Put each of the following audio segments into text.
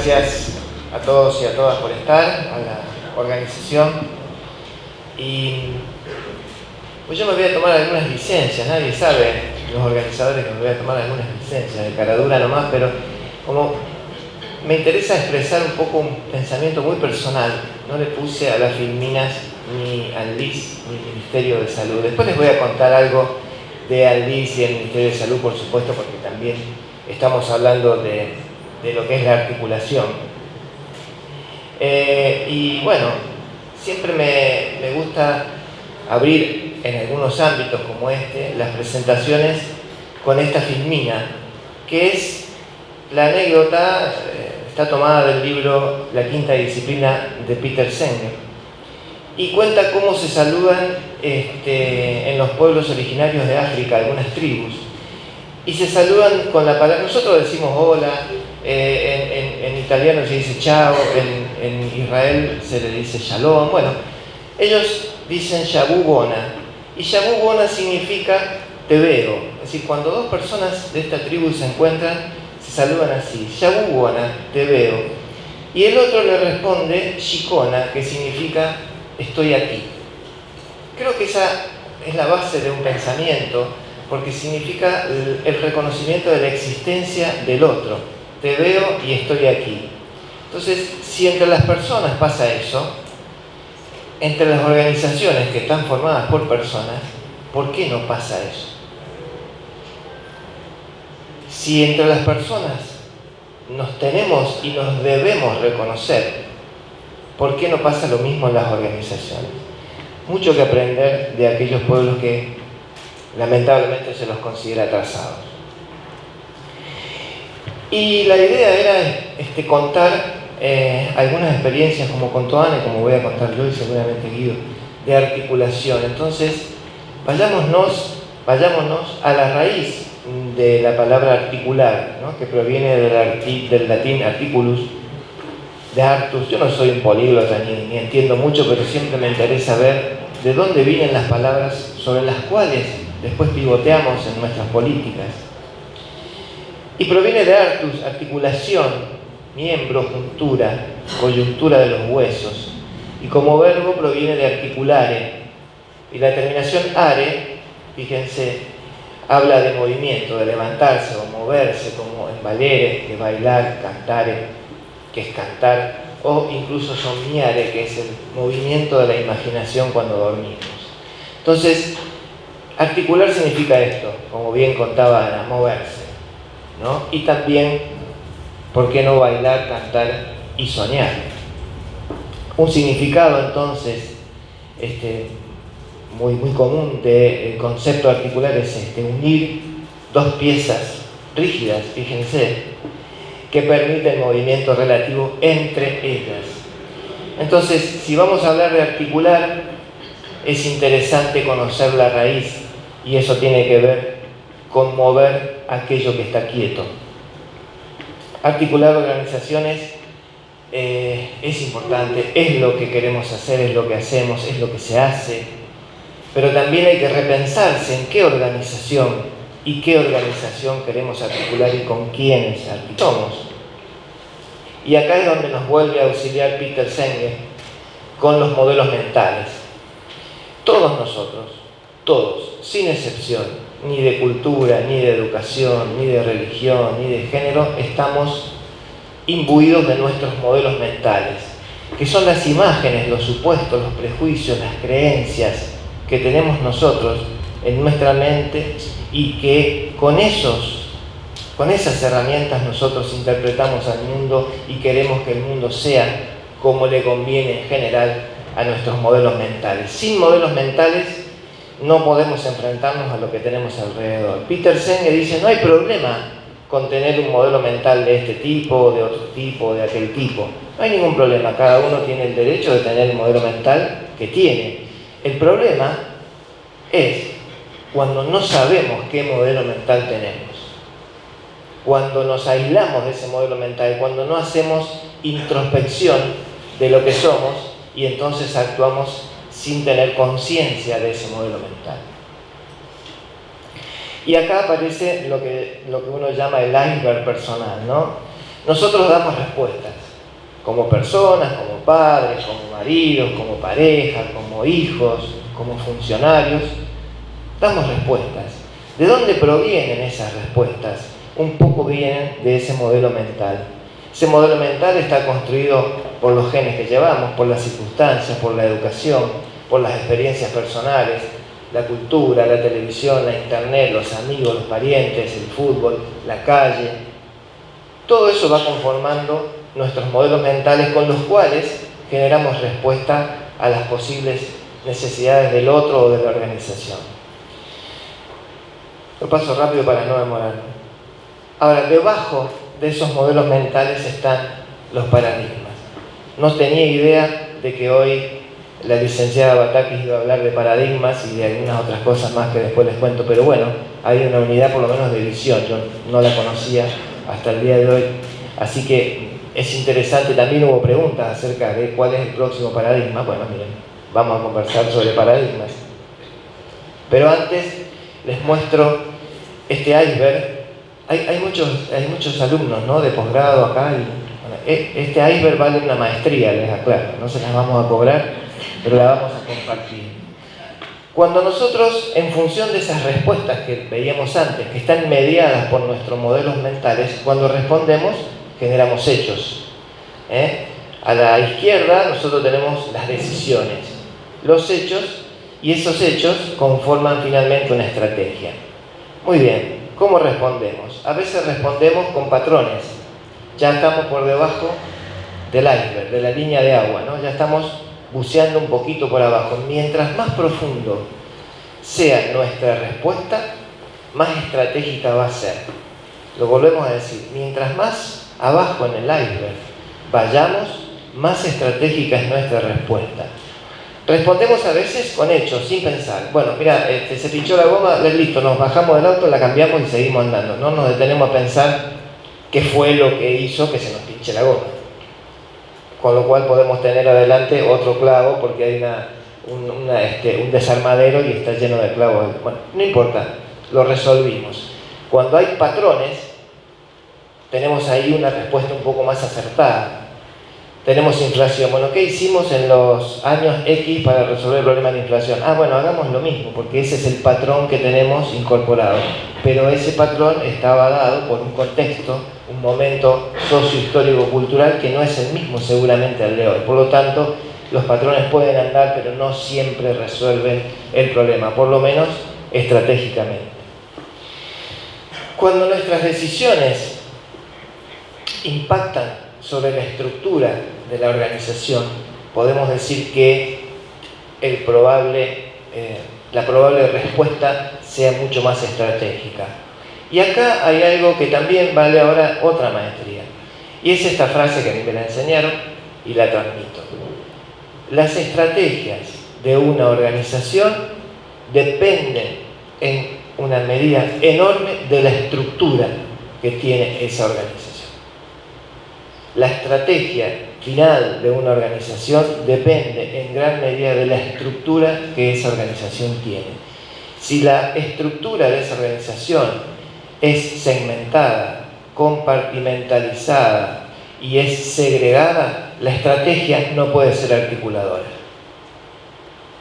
gracias a todos y a todas por estar, a la organización. Y pues yo me voy a tomar algunas licencias, nadie sabe, los organizadores, que me voy a tomar algunas licencias de caradura nomás, pero como me interesa expresar un poco un pensamiento muy personal, no le puse a las Filminas ni al LIS ni al Ministerio de Salud. Después les voy a contar algo de al LIS y al Ministerio de Salud, por supuesto, porque también estamos hablando de lo que es la articulación. Y bueno, siempre me gusta abrir en algunos ámbitos como este las presentaciones con esta filmina, que es la anécdota, está tomada del libro La Quinta Disciplina de Peter Singer, y cuenta cómo se saludan en los pueblos originarios de África, algunas tribus, y se saludan con la palabra, nosotros decimos hola, en italiano se dice ciao, en Israel se le dice shalom, bueno, ellos dicen shabu bona, y shabu bona significa te veo, es decir, cuando dos personas de esta tribu se encuentran, se saludan así, shabu bona, te veo, y el otro le responde shikona, que significa estoy aquí. Creo que esa es la base de un pensamiento, porque significa el reconocimiento de la existencia del otro. Te veo y estoy aquí. Entonces, si entre las personas pasa eso, entre las organizaciones que están formadas por personas, ¿por qué no pasa eso? Si entre las personas nos tenemos y nos debemos reconocer, ¿por qué no pasa lo mismo en las organizaciones? Mucho que aprender de aquellos pueblos que lamentablemente se los considera atrasados. Y la idea era contar algunas experiencias, como contó Ana, como voy a contar yo y seguramente Guido, de articulación. Entonces, vayámonos a la raíz de la palabra articular, ¿no? Que proviene del latín articulus, de artus. Yo no soy un políglota ni entiendo mucho, pero siempre me interesa ver de dónde vienen las palabras sobre las cuales después pivoteamos en nuestras políticas. Y proviene de artus, articulación, miembro, juntura, coyuntura de los huesos. Y como verbo proviene de articulare. Y la terminación are, fíjense, habla de movimiento, de levantarse o moverse, como en valere, que bailar, cantare, que es cantar, o incluso soñare, que es el movimiento de la imaginación cuando dormimos. Entonces, articular significa esto, como bien contaba Ana, moverse, ¿no? Y también, ¿por qué no bailar, cantar y soñar? Un significado entonces muy común del concepto articular es unir dos piezas rígidas, fíjense, que permiten movimiento relativo entre ellas. Entonces, si vamos a hablar de articular, es interesante conocer la raíz, y eso tiene que ver con mover aquello que está quieto. Articular organizaciones es importante, es lo que queremos hacer, es lo que hacemos, es lo que se hace, pero también hay que repensarse en qué organización y qué organización queremos articular y con quiénes somos. Y acá es donde nos vuelve a auxiliar Peter Singer con los modelos mentales. Todos nosotros, todos, sin excepción, ni de cultura, ni de educación, ni de religión, ni de género, estamos imbuidos de nuestros modelos mentales, que son las imágenes, los supuestos, los prejuicios, las creencias que tenemos nosotros en nuestra mente, y que con esas herramientas nosotros interpretamos al mundo y queremos que el mundo sea como le conviene en general a nuestros modelos mentales. Sin modelos mentales no podemos enfrentarnos a lo que tenemos alrededor. Peter Singer dice, no hay problema con tener un modelo mental de este tipo, de otro tipo, de aquel tipo. No hay ningún problema, cada uno tiene el derecho de tener el modelo mental que tiene. El problema es cuando no sabemos qué modelo mental tenemos, cuando nos aislamos de ese modelo mental, cuando no hacemos introspección de lo que somos y entonces actuamos sin tener conciencia de ese modelo mental. Y acá aparece lo que uno llama el iceberg personal, ¿no? Nosotros damos respuestas. como personas, como padres, como maridos, como pareja, como hijos, como funcionarios, damos respuestas. ¿De dónde provienen esas respuestas? Un poco vienen de ese modelo mental. Ese modelo mental está construido por los genes que llevamos, por las circunstancias, por la educación, por las experiencias personales, la cultura, la televisión, la internet, los amigos, los parientes, el fútbol, la calle. Todo eso va conformando nuestros modelos mentales con los cuales generamos respuesta a las posibles necesidades del otro o de la organización. Lo paso rápido para no demorarme. Ahora, debajo de esos modelos mentales están los paradigmas. No tenía idea de que hoy la licenciada Batakis iba a hablar de paradigmas y de algunas otras cosas más que después les cuento, pero bueno, hay una unidad por lo menos de visión, yo no la conocía hasta el día de hoy, así que es interesante. También hubo preguntas acerca de cuál es el próximo paradigma. Bueno, miren, vamos a conversar sobre paradigmas. Pero antes les muestro este iceberg. Hay muchos alumnos, ¿no?, de posgrado acá. Este iceberg vale una maestría, les aclaro. No se las vamos a cobrar, pero la vamos a compartir. Cuando nosotros, en función de esas respuestas que veíamos antes, que están mediadas por nuestros modelos mentales, cuando respondemos, generamos hechos. A la izquierda nosotros tenemos las decisiones, los hechos, y esos hechos conforman finalmente una estrategia. Muy bien, ¿cómo respondemos? A veces respondemos con patrones. Ya estamos por debajo del iceberg, de la línea de agua, ¿no? Ya estamos buceando un poquito por abajo. Mientras más profundo sea nuestra respuesta, más estratégica va a ser. Lo volvemos a decir, mientras más abajo en el iceberg vayamos, más estratégica es nuestra respuesta. Respondemos a veces con hechos, sin pensar. Bueno, mira, se pinchó la goma, listo, nos bajamos del auto, la cambiamos y seguimos andando. No nos detenemos a pensar qué fue lo que hizo que se nos pinche la goma. Con lo cual podemos tener adelante otro clavo porque hay un desarmadero y está lleno de clavos. Bueno, no importa, lo resolvimos. Cuando hay patrones, tenemos ahí una respuesta un poco más acertada. Tenemos inflación. Bueno, ¿qué hicimos en los años X para resolver el problema de inflación? Bueno, hagamos lo mismo, porque ese es el patrón que tenemos incorporado. Pero ese patrón estaba dado por un contexto, un momento sociohistórico-cultural que no es el mismo seguramente al de hoy. Por lo tanto, los patrones pueden andar, pero no siempre resuelven el problema, por lo menos estratégicamente. Cuando nuestras decisiones impactan sobre la estructura de la organización, podemos decir que la probable respuesta sea mucho más estratégica. Y acá hay algo que también vale ahora otra maestría. Y es esta frase que a mí me la enseñaron y la transmito. Las estrategias de una organización dependen en una medida enorme de la estructura que tiene esa organización. La estrategia final de una organización depende en gran medida de la estructura que esa organización tiene. Si la estructura de esa organización es segmentada, compartimentalizada y es segregada, la estrategia no puede ser articuladora.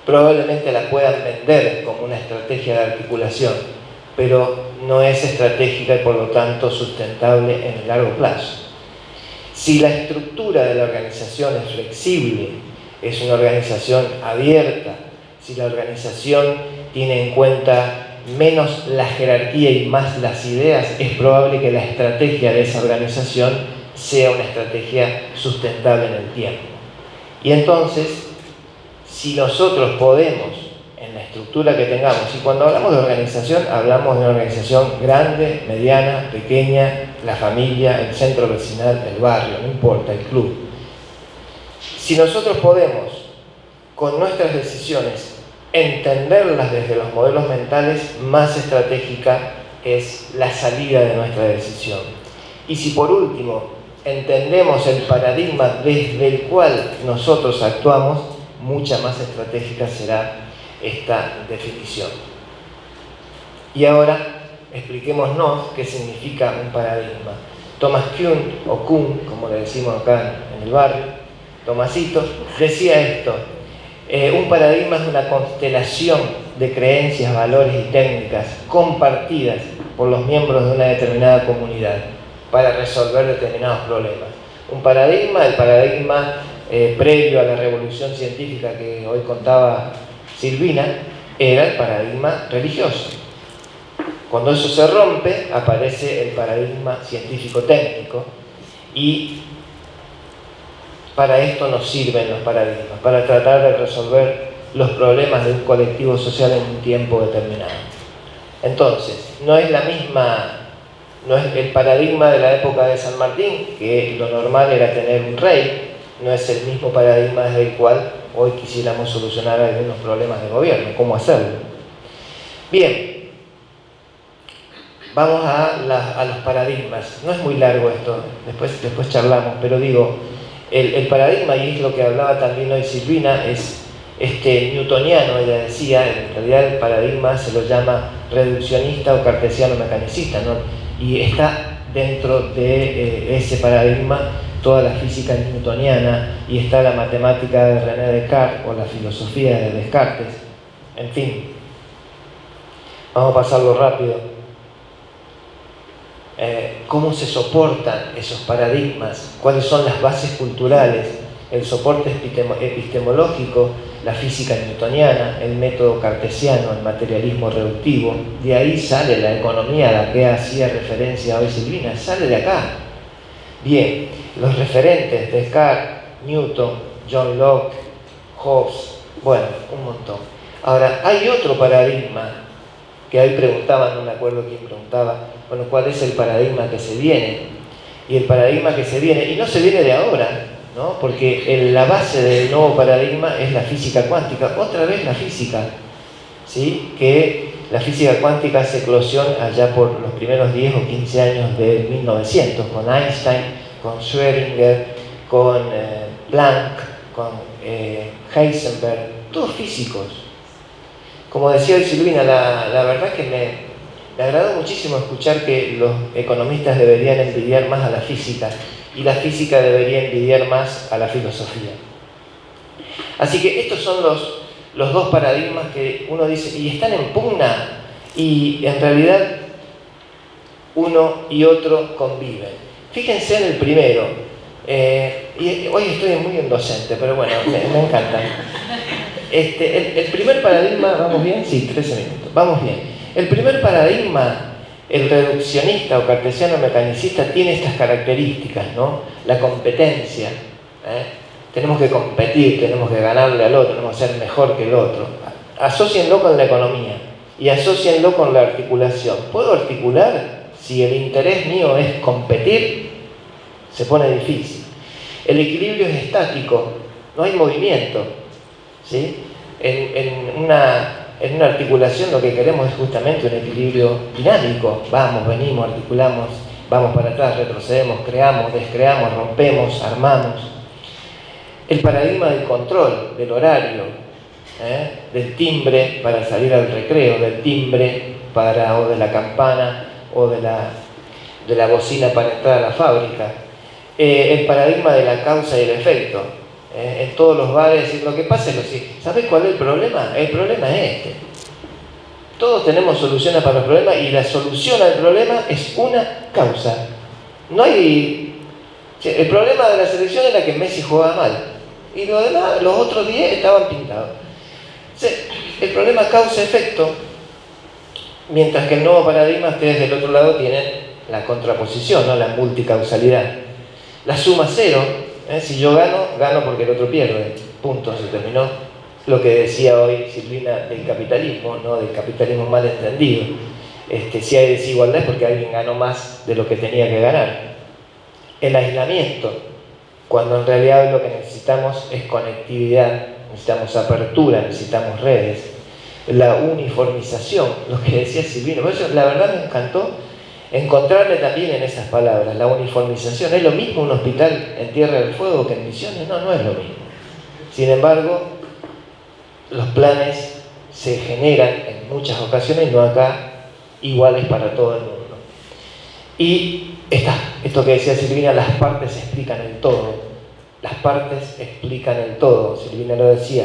Probablemente la puedan vender como una estrategia de articulación, pero no es estratégica y por lo tanto sustentable en el largo plazo. Si la estructura de la organización es flexible, es una organización abierta, si la organización tiene en cuenta menos la jerarquía y más las ideas, es probable que la estrategia de esa organización sea una estrategia sustentable en el tiempo. Y entonces, si nosotros podemos, en la estructura que tengamos, y cuando hablamos de organización, hablamos de una organización grande, mediana, pequeña, la familia, el centro vecinal, el barrio, no importa, el club. Si nosotros podemos, con nuestras decisiones, entenderlas desde los modelos mentales, más estratégica es la salida de nuestra decisión. Y si por último entendemos el paradigma desde el cual nosotros actuamos, mucha más estratégica será esta definición. Y ahora expliquémonos qué significa un paradigma. Thomas Kuhn, o Kuhn, como le decimos acá en el barrio, Tomasito, decía esto: un paradigma es una constelación de creencias, valores y técnicas compartidas por los miembros de una determinada comunidad para resolver determinados problemas. Un paradigma, el paradigma previo a la revolución científica que hoy contaba Silvina, era el paradigma religioso. Cuando eso se rompe, aparece el paradigma científico-técnico, y para esto nos sirven los paradigmas, para tratar de resolver los problemas de un colectivo social en un tiempo determinado. Entonces, no es el paradigma de la época de San Martín, que lo normal era tener un rey, no es el mismo paradigma desde el cual hoy quisiéramos solucionar algunos problemas de gobierno. ¿Cómo hacerlo? Bien, vamos a los paradigmas. No es muy largo esto, después charlamos, pero digo, el paradigma, y es lo que hablaba también hoy Silvina, es newtoniano. Ella decía, en realidad el paradigma se lo llama reduccionista o cartesiano-mecanicista, ¿no? Y está dentro de ese paradigma toda la física newtoniana, y está la matemática de René Descartes o la filosofía de Descartes. En fin, vamos a pasarlo rápido. ¿Cómo se soportan esos paradigmas? ¿Cuáles son las bases culturales? El soporte epistemológico, la física newtoniana, el método cartesiano, el materialismo reductivo. De ahí sale la economía a la que hacía referencia hoy Silvina, sale de acá. Bien, los referentes: Descartes, Newton, John Locke, Hobbes, bueno, un montón. Ahora, hay otro paradigma que ahí preguntaban, no me acuerdo quién preguntaba, bueno, ¿cuál es el paradigma que se viene? Y el paradigma que se viene, y no se viene de ahora, ¿no? Porque la base del nuevo paradigma es la física cuántica, otra vez la física, ¿sí? Que la física cuántica hace eclosión allá por los primeros 10 o 15 años de 1900, con Einstein, con Schrödinger, con Planck, con Heisenberg, todos físicos. Como decía hoy Silvina, la verdad que me agradó muchísimo escuchar que los economistas deberían envidiar más a la física, y la física debería envidiar más a la filosofía. Así que estos son los dos paradigmas que uno dice, y están en pugna, y en realidad uno y otro conviven. Fíjense en el primero, y hoy estoy muy indocente, pero bueno, me encanta. El primer paradigma, ¿vamos bien? Sí, 13 minutos, vamos bien. El primer paradigma, el reduccionista o cartesiano-mecanicista, tiene estas características, ¿no? La competencia, tenemos que competir, tenemos que ganarle al otro, tenemos que ser mejor que el otro. Asócienlo con la economía y asócienlo con la articulación. ¿Puedo articular? Si el interés mío es competir, se pone difícil. El equilibrio es estático, no hay movimiento, ¿sí? En una articulación lo que queremos es justamente un equilibrio dinámico. Vamos, venimos, articulamos, vamos para atrás, retrocedemos, creamos, descreamos, rompemos, armamos. El paradigma del control, del horario, del timbre para salir al recreo, del timbre o de la campana o de la bocina para entrar a la fábrica. El paradigma de la causa y el efecto. En todos los bares, y lo que pasa es lo siguiente. ¿Sabes cuál es el problema? El problema es este. Todos tenemos soluciones para los problemas, y la solución al problema es una causa. No hay... El problema de la selección era que Messi jugaba mal, y los otros 10 estaban pintados. El problema causa-efecto, mientras que el nuevo paradigma, ustedes del otro lado tienen la contraposición, ¿no? La multicausalidad. La suma cero. Si yo gano porque el otro pierde. Punto, se terminó. Lo que decía hoy Silvina del capitalismo, ¿no? Del capitalismo mal entendido. Si hay desigualdad es porque alguien ganó más de lo que tenía que ganar. El aislamiento, cuando en realidad lo que necesitamos es conectividad, necesitamos apertura, necesitamos redes. La uniformización, lo que decía Silvina. Por eso la verdad me encantó encontrarme también en esas palabras. La uniformización. ¿Es lo mismo un hospital en Tierra del Fuego que en Misiones? No, no es lo mismo. Sin embargo, los planes se generan en muchas ocasiones, no acá, iguales para todo el mundo. Y esto que decía Silvina, las partes explican el todo. las partes explican el todo. Silvina lo decía,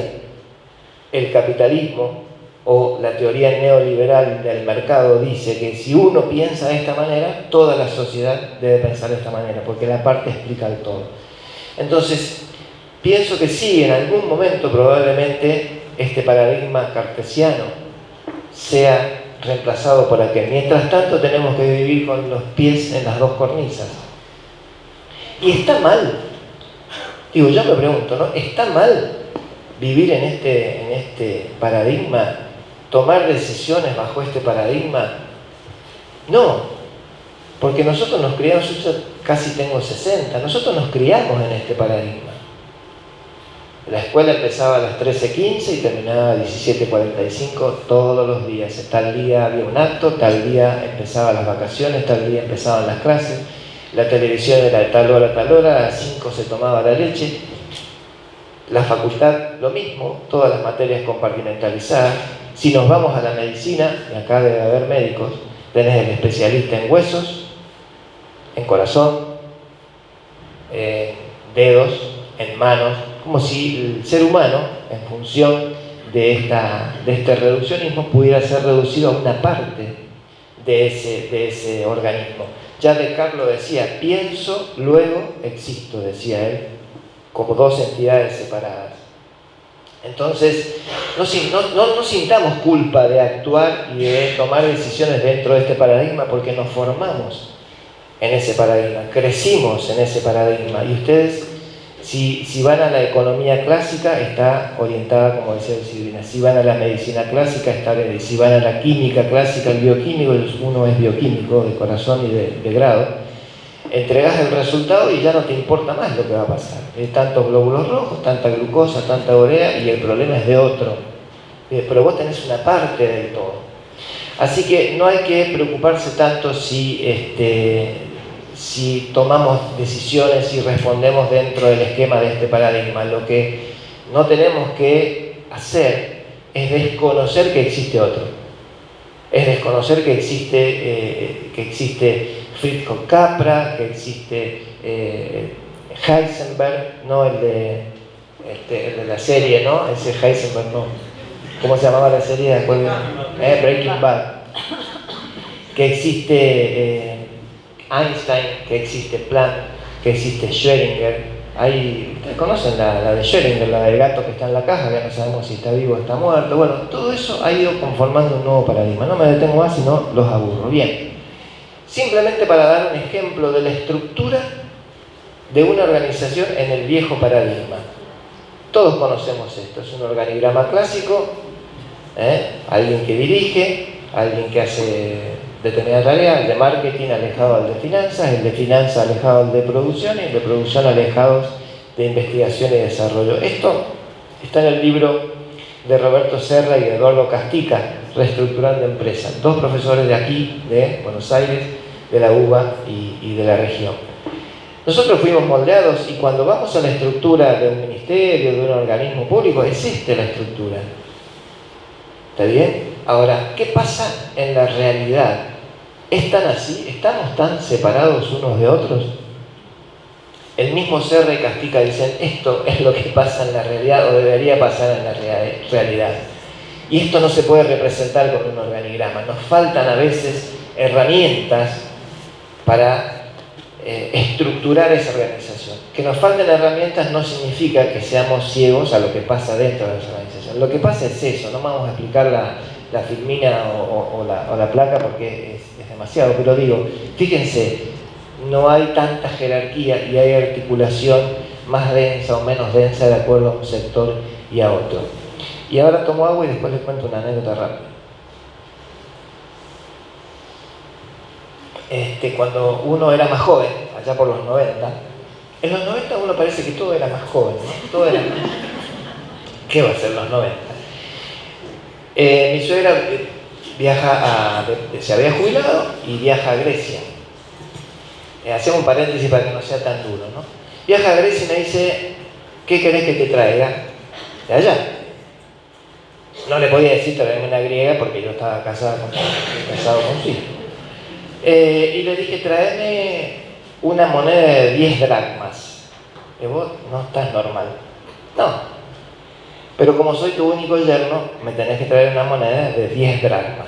el capitalismo o la teoría neoliberal del mercado dice que si uno piensa de esta manera, toda la sociedad debe pensar de esta manera, porque la parte explica el todo. Entonces, pienso que sí, en algún momento probablemente este paradigma cartesiano sea reemplazado por aquel. Mientras tanto tenemos que vivir con los pies en las dos cornisas. Y está mal. Digo, yo me pregunto, ¿no? ¿Está mal vivir en este paradigma? ¿Tomar decisiones bajo este paradigma? No, porque nosotros nos criamos, yo casi tengo 60, nosotros nos criamos en este paradigma. La escuela empezaba a las 13:15 y terminaba a 17:45 todos los días. Tal día había un acto, tal día empezaban las vacaciones, tal día empezaban las clases. La televisión era de tal hora a tal hora, a las 5 se tomaba la leche. La facultad, lo mismo, todas las materias compartimentalizadas. Si nos vamos a la medicina, y acá debe haber médicos, tenés el especialista en huesos, en corazón, en dedos, en manos, como si el ser humano, en función de este reduccionismo, pudiera ser reducido a una parte de ese organismo. Ya Descartes lo decía, pienso, luego existo, decía él, como dos entidades separadas. Entonces, no sintamos culpa de actuar y de tomar decisiones dentro de este paradigma, porque nos formamos en ese paradigma, crecimos en ese paradigma. Y ustedes, si van a la economía clásica, está orientada, como decía Silvina. Si van a la medicina clásica, está bien. Si van a la química clásica, el bioquímico, uno es bioquímico de corazón y de grado, entregas el resultado y ya no te importa más lo que va a pasar. Hay tantos glóbulos rojos, tanta glucosa, tanta urea, y el problema es de otro. Pero vos tenés una parte del todo. Así que no hay que preocuparse tanto si tomamos decisiones y respondemos dentro del esquema de este paradigma. Lo que no tenemos que hacer es desconocer que existe otro. Es desconocer que existe Fritjof Capra, que existe Heisenberg, no el de la serie, ¿no? Ese Heisenberg, no. ¿Cómo se llamaba la serie? Breaking Bad. Que existe Einstein, que existe Planck, que existe Schrödinger. Ustedes conocen la de Schrödinger, la del gato que está en la caja, que no sabemos si está vivo o está muerto. Bueno, todo eso ha ido conformando un nuevo paradigma. No me detengo más, sino los aburro. Bien. Simplemente para dar un ejemplo de la estructura de una organización en el viejo paradigma. Todos conocemos esto, es un organigrama clásico, alguien que dirige, alguien que hace determinada tarea, el de marketing alejado al de finanzas, el de finanzas alejado al de producción y el de producción alejados de investigación y desarrollo. Esto está en el libro de Roberto Serra y de Eduardo Castica, Reestructurando Empresas, dos profesores de aquí, de Buenos Aires, de la UBA y de la región. Nosotros fuimos moldeados y cuando vamos a la estructura de un ministerio, de un organismo público, es esta la estructura. ¿Está bien? Ahora, ¿qué pasa en la realidad? ¿Es tan así? ¿Estamos tan separados unos de otros? El mismo Serra y Castica dicen, esto es lo que pasa en la realidad o debería pasar en la realidad. Y esto no se puede representar con un organigrama. Nos faltan a veces herramientas para estructurar esa organización. Que nos falten herramientas no significa que seamos ciegos a lo que pasa dentro de esa organización. Lo que pasa es eso, no vamos a explicar la filmina o la placa porque es demasiado, pero digo, fíjense, no hay tanta jerarquía y hay articulación más densa o menos densa de acuerdo a un sector y a otro. Y ahora tomo agua y después les cuento una anécdota rápida. Cuando uno era más joven, allá por los 90, en los 90 uno parece que todo era más joven, ¿no? Todo era más... ¿Qué va a ser los 90? Mi suegra se había jubilado y viaja a Grecia. Hacemos un paréntesis para que no sea tan duro, ¿no? Viaja a Grecia y me dice, ¿qué querés que te traiga de allá? No le podía decir traerme una griega porque yo estaba casado con su hijo. Y le dije, tráeme una moneda de 10 dracmas. que vos no estás normal. No, pero como soy tu único yerno, me tenés que traer una moneda de 10 dracmas.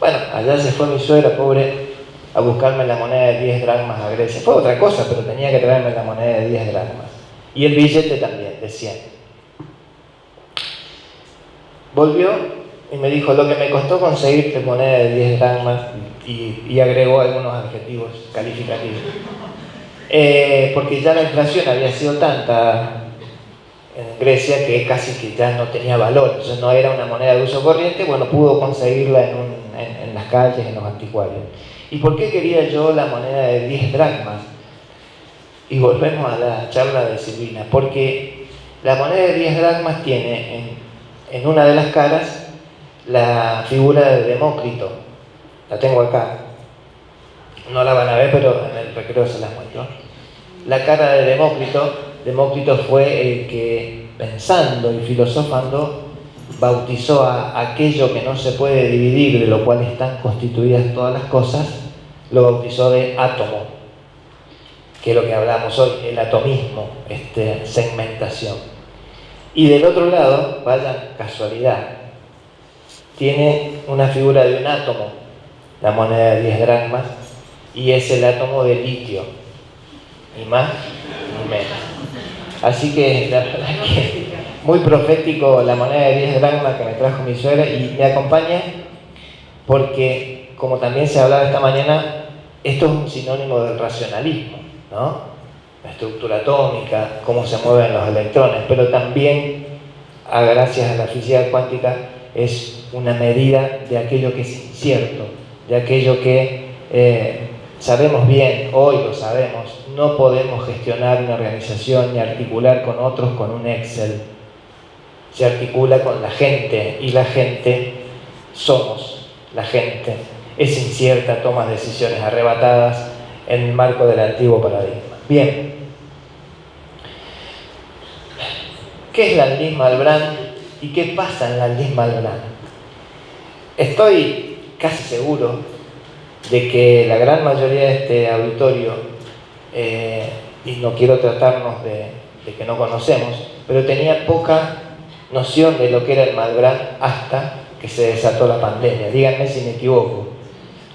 Bueno, allá se fue mi suegra, pobre, a buscarme la moneda de 10 dracmas a Grecia. Fue otra cosa, pero tenía que traerme la moneda de 10 dracmas. Y el billete también, de 100. Volvió y me dijo, lo que me costó conseguirte moneda de 10 dracmas, y agregó algunos adjetivos calificativos. Porque ya la inflación había sido tanta en Grecia que casi que ya no tenía valor, entonces no era una moneda de uso corriente. Bueno, pudo conseguirla en las calles, en los anticuarios. ¿Y por qué quería yo la moneda de 10 dracmas? Y volvemos a la charla de Silvina, porque la moneda de 10 dracmas tiene en una de las caras la figura de Demócrito. La tengo acá, no la van a ver, pero en el recreo se las muestro. La cara de Demócrito fue el que, pensando y filosofando, bautizó a aquello que no se puede dividir, de lo cual están constituidas todas las cosas, lo bautizó de átomo, que es lo que hablamos hoy, el atomismo, segmentación. Y del otro lado, vaya casualidad, tiene una figura de un átomo, la moneda de 10 dracmas, y es el átomo de litio, ni más ni menos. Así que la verdad es que muy profético la moneda de 10 dracmas que me trajo mi suegra, y me acompaña porque, como también se hablaba esta mañana, esto es un sinónimo del racionalismo, ¿no? La estructura atómica, cómo se mueven los electrones, pero también, gracias a la física cuántica, es una medida de aquello que es incierto, de aquello que sabemos bien, hoy lo sabemos, no podemos gestionar una organización ni articular con otros con un Excel. Se articula con la gente, y la gente somos la gente. Es incierta, toma decisiones arrebatadas en el marco del antiguo paradigma. Bien. ¿Qué es la Aldís Malbrán y qué pasa en la Aldís Malbrán? Estoy casi seguro de que la gran mayoría de este auditorio, y no quiero tratarnos de que no conocemos, pero tenía poca noción de lo que era el Malbrán hasta que se desató la pandemia. Díganme si me equivoco.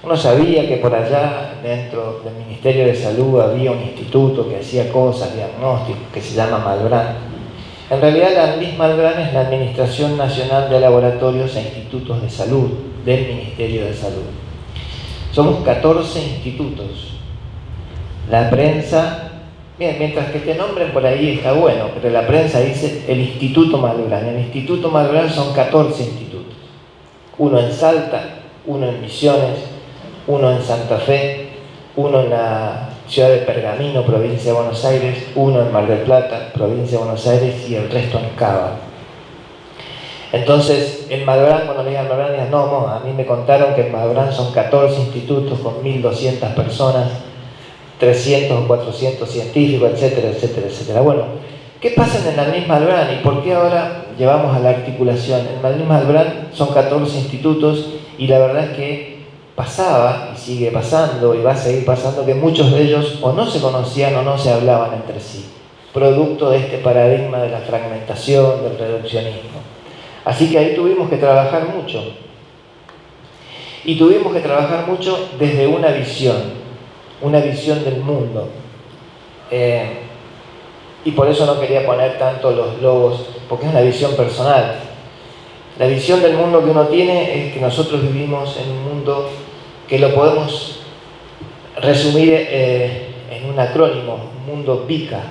Uno sabía que por allá, dentro del Ministerio de Salud, había un instituto que hacía cosas, diagnósticos, que se llama Malbrán. En realidad, la Aldís Malbrán es la Administración Nacional de Laboratorios e Institutos de Salud del Ministerio de Salud. Somos 14 institutos. La prensa, bien, mientras que te nombren por ahí está bueno, pero la prensa dice el Instituto Malbrán. El Instituto Malbrán son 14 institutos. Uno en Salta, uno en Misiones, uno en Santa Fe, uno en la ciudad de Pergamino, provincia de Buenos Aires, uno en Mar del Plata, provincia de Buenos Aires, y el resto en Cava. Entonces, el Malbrán, cuando le digan Malbrán, digan, no, a mí me contaron que el Malbrán son 14 institutos con 1.200 personas, 300 o 400 científicos, etcétera, etcétera, etcétera. Bueno, ¿qué pasa en el Aldís Malbrán y por qué ahora llevamos a la articulación? En el Aldís Malbrán son 14 institutos, y la verdad es que pasaba, y sigue pasando, y va a seguir pasando, que muchos de ellos o no se conocían o no se hablaban entre sí, producto de este paradigma de la fragmentación, del reduccionismo. Así que ahí tuvimos que trabajar mucho. Y tuvimos que trabajar mucho desde una visión del mundo. Y por eso no quería poner tanto los logos, porque es una visión personal. La visión del mundo que uno tiene es que nosotros vivimos en un mundo que lo podemos resumir en un acrónimo, un mundo VICA,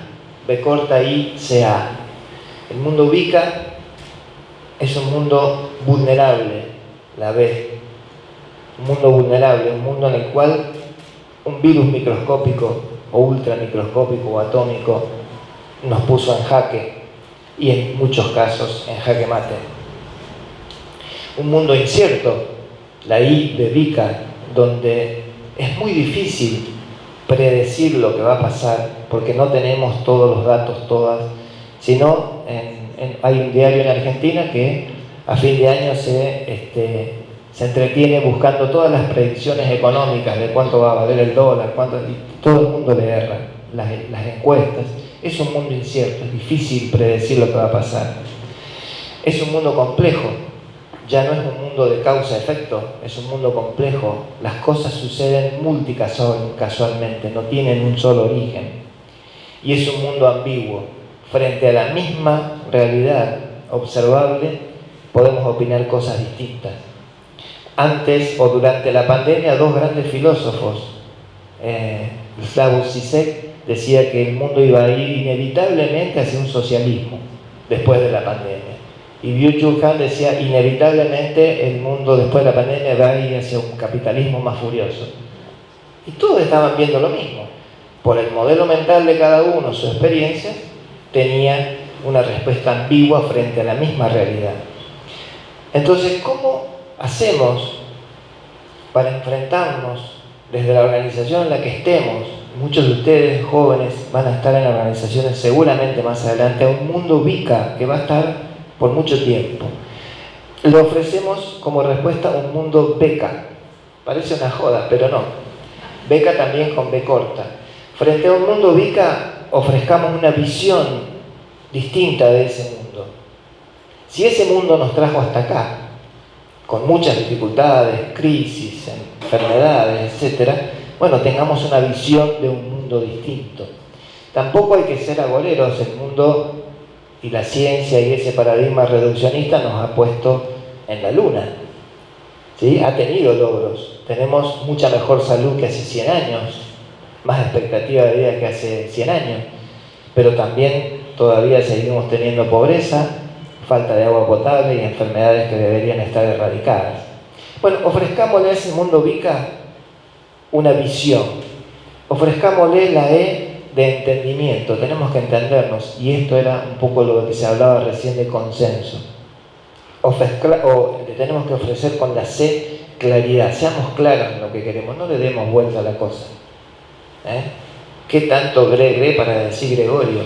B corta I C A. El mundo VICA es un mundo vulnerable, la B. Un mundo vulnerable, un mundo en el cual un virus microscópico o ultramicroscópico o atómico nos puso en jaque, y en muchos casos en jaque mate. Un mundo incierto, la I de VICA, donde es muy difícil predecir lo que va a pasar porque no tenemos todos los datos, sino hay un diario en Argentina que a fin de año se entretiene buscando todas las predicciones económicas de cuánto va a valer el dólar, y todo el mundo le erra las encuestas, Es un mundo incierto, es difícil predecir lo que va a pasar. Es un mundo complejo, ya no es un mundo de causa-efecto, es un mundo complejo. Las cosas suceden multicasualmente, no tienen un solo origen. Y es un mundo ambiguo. Frente a la misma realidad observable, podemos opinar cosas distintas. Antes o durante la pandemia, dos grandes filósofos, Slavoj Žižek decía que el mundo iba a ir inevitablemente hacia un socialismo después de la pandemia. Y Byung-Chul Han decía, inevitablemente el mundo después de la pandemia va a ir hacia un capitalismo más furioso. Y todos estaban viendo lo mismo. Por el modelo mental de cada uno, su experiencia, tenía una respuesta ambigua frente a la misma realidad. Entonces, ¿cómo hacemos para enfrentarnos desde la organización en la que estemos? Muchos de ustedes, jóvenes, van a estar en organizaciones seguramente más adelante, a un mundo VICA que va a estar por mucho tiempo. Le ofrecemos como respuesta un mundo beca. Parece una joda, pero no. Beca también con B corta. Frente a un mundo VICA, ofrezcamos una visión distinta de ese mundo. Si ese mundo nos trajo hasta acá, con muchas dificultades, crisis, enfermedades, etc., bueno, tengamos una visión de un mundo distinto. Tampoco hay que ser agoreros. El mundo y la ciencia y ese paradigma reduccionista nos ha puesto en la luna. ¿Sí? Ha tenido logros. Tenemos mucha mejor salud que hace 100 años, más expectativa de vida que hace 100 años, pero también todavía seguimos teniendo pobreza, falta de agua potable y enfermedades que deberían estar erradicadas. Bueno, ofrezcámosle a ese mundo VICA una visión. Ofrezcámosle la E de entendimiento. Tenemos que entendernos, y esto era un poco lo que se hablaba recién de consenso. Le tenemos que ofrecer con la C claridad. Seamos claros en lo que queremos, no le demos vuelta a la cosa. ¿Qué tanto gre para decir Gregorio?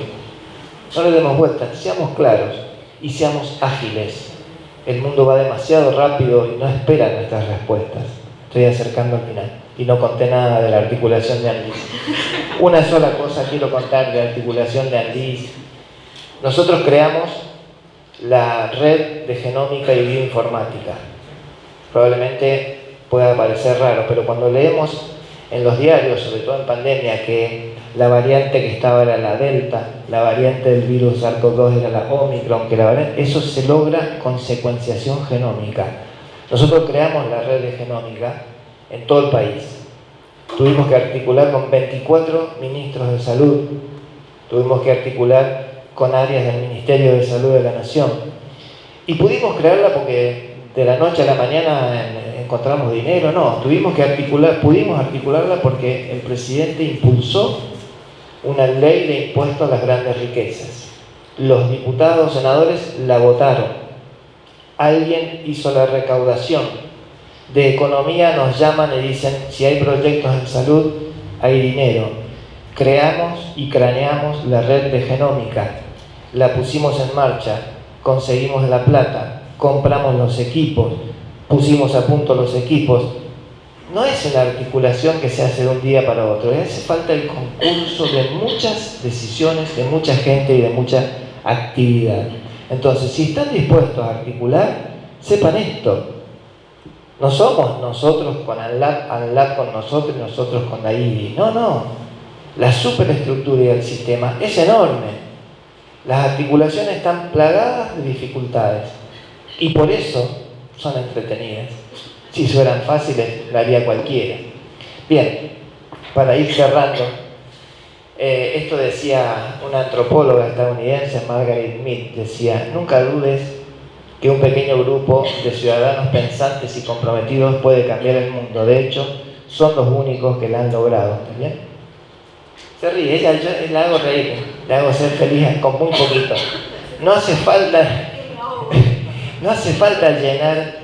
No le demos vuelta, seamos claros y seamos ágiles. El mundo va demasiado rápido y no espera nuestras respuestas. Estoy acercando al final y no conté nada de la articulación de Anlis. Una sola cosa quiero contar de la articulación de Anlis. Nosotros creamos la red de genómica y bioinformática. Probablemente pueda parecer raro, pero cuando leemos en los diarios, sobre todo en pandemia, que la variante que estaba era la Delta, la variante del virus SARS-CoV-2 era la Omicron, eso se logra con secuenciación genómica. Nosotros creamos la red de genómica en todo el país. Tuvimos que articular con 24 ministros de salud, tuvimos que articular con áreas del Ministerio de Salud de la Nación. Y pudimos crearla porque de la noche a la mañana encontramos dinero, no, pudimos articularla porque el presidente impulsó una ley de impuestos a las grandes riquezas. Los diputados, senadores la votaron. Alguien hizo la recaudación. De economía nos llaman y dicen, si hay proyectos en salud, hay dinero. Creamos y craneamos la red de genómica. La pusimos en marcha, conseguimos la plata, compramos los equipos, pusimos a punto los equipos. No es una articulación que se hace de un día para otro, hace falta el concurso de muchas decisiones, de mucha gente y de mucha actividad. Entonces, si están dispuestos a articular, sepan esto. No somos nosotros con ANLAB con nosotros y nosotros con la IBI. No. La superestructura del sistema es enorme. Las articulaciones están plagadas de dificultades y por eso son entretenidas. Si fueran fáciles, la haría cualquiera. Bien, para ir cerrando, esto decía una antropóloga estadounidense, Margaret Mead, decía, nunca dudes que un pequeño grupo de ciudadanos pensantes y comprometidos puede cambiar el mundo. De hecho, son los únicos que la han logrado. ¿Está bien? Se ríe, yo la hago reír, la hago ser feliz con muy poquito. No hace falta llenar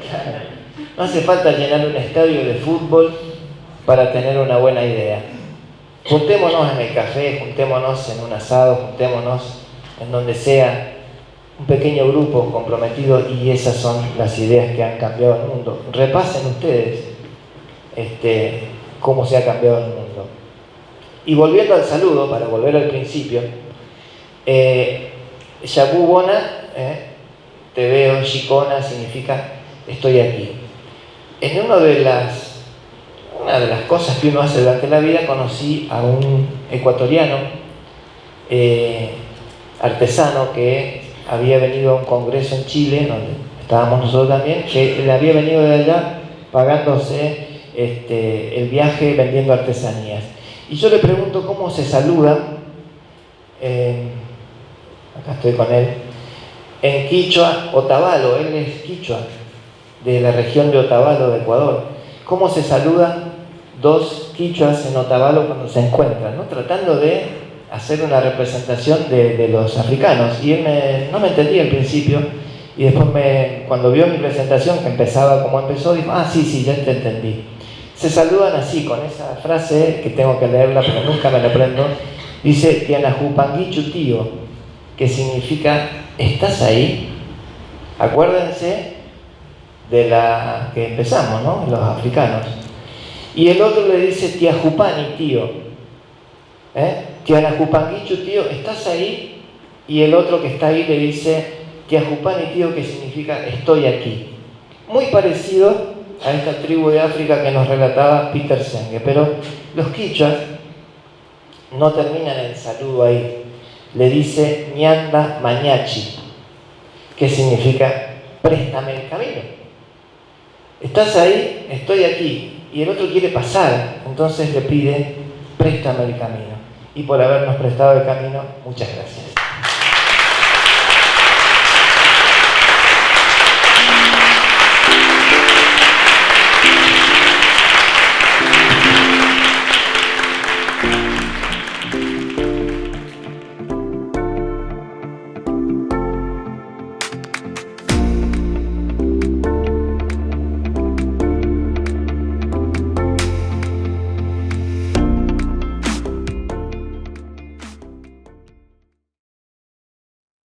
un estadio de fútbol para tener una buena idea. Juntémonos en el café, juntémonos en un asado, juntémonos en donde sea, un pequeño grupo comprometido, y esas son las ideas que han cambiado el mundo. Repasen ustedes cómo se ha cambiado el mundo. Y volviendo al saludo, para volver al principio, Yabubona, te veo, Shikona significa estoy aquí. En una de las cosas que uno hace durante la vida, conocí a un ecuatoriano, artesano, que había venido a un congreso en Chile, donde estábamos nosotros también, que le había venido de allá pagándose el viaje vendiendo artesanías. Y yo le pregunto cómo se saludan, acá estoy con él, en quichua, Otavalo, él es quichua, de la región de Otavalo, de Ecuador. ¿Cómo se saludan dos quichuas en Otavalo cuando se encuentran, ¿no? Tratando de hacer una representación de los africanos. Y él no me entendía al principio, y después cuando vio mi presentación, que empezaba como empezó, dijo, sí, ya te entendí. Se saludan así, con esa frase que tengo que leerla, pero nunca me la aprendo. Dice, Tianajupanguichu tío, que significa, ¿estás ahí? Acuérdense de la que empezamos, ¿no? Los africanos. Y el otro le dice, Tiajupani tío, Tianajupanguichu tío, ¿estás ahí? Y el otro que está ahí le dice, Tiajupani tío, que significa, estoy aquí. Muy parecido a esta tribu de África que nos relataba Peter Senge, pero los quichuas no terminan el saludo ahí. Le dice Ñanda Mañachi, que significa préstame el camino. Estás ahí, estoy aquí, y el otro quiere pasar, entonces le pide préstame el camino. Y por habernos prestado el camino, muchas gracias.